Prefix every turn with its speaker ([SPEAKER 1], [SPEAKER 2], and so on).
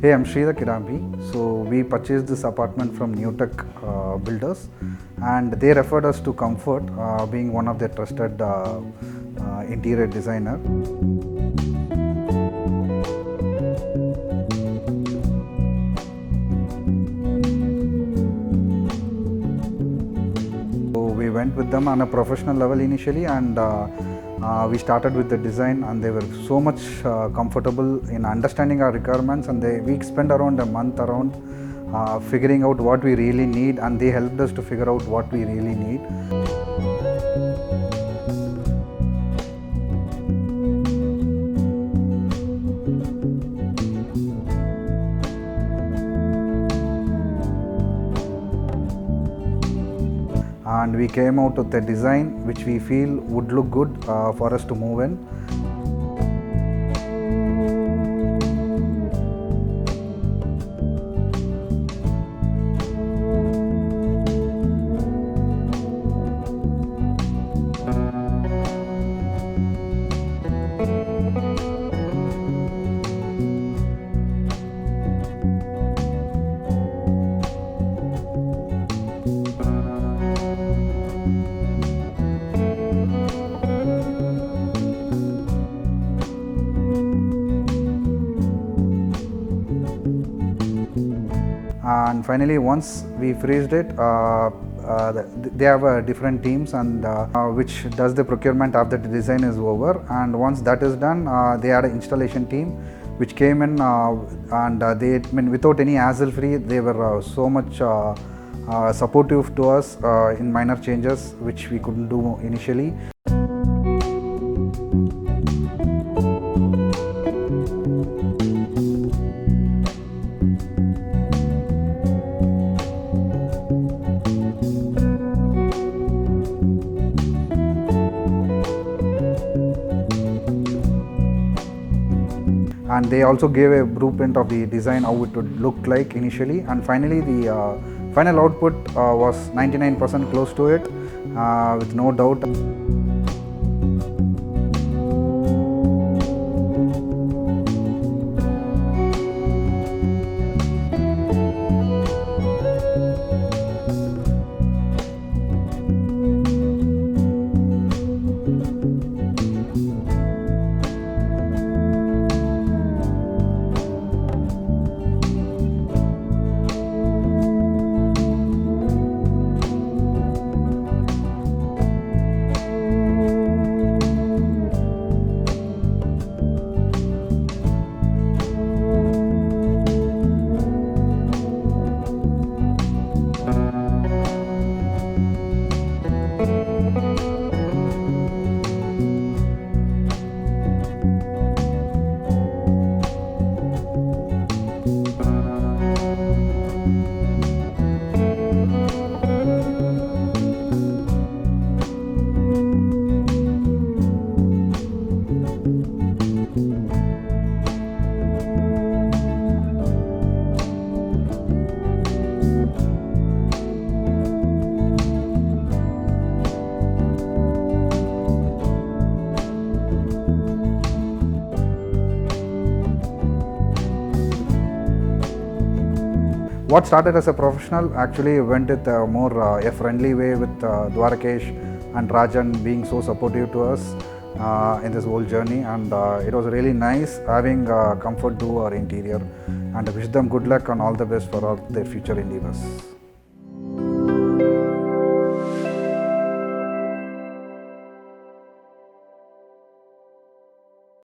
[SPEAKER 1] Hey, I'm Sridhar Kidambi. So we purchased this apartment from New Tech Builders, and they referred us to Comfort, being one of their trusted interior designer. So we went with them on a professional level initially, and we started with the design, and they were so much comfortable in understanding our requirements, and we spent around a month around figuring out what we really need, and they helped us to figure out what we really need. And we came out with a design which we feel would look good for us to move in. And finally, once we freezed it, they have different teams, and which does the procurement after the design is over. And once that is done, they had an installation team which came in, and without any hassle free, they were so much supportive to us in minor changes which we couldn't do initially. And they also gave a blueprint of the design, how it would look like initially, and finally the final output was 99% close to it, with no doubt. What started as a professional actually went with a more a friendly way, with Dwarakesh and Rajan being so supportive to us in this whole journey, and it was really nice having Comfort do our interior, and I wish them good luck and all the best for all their future endeavors.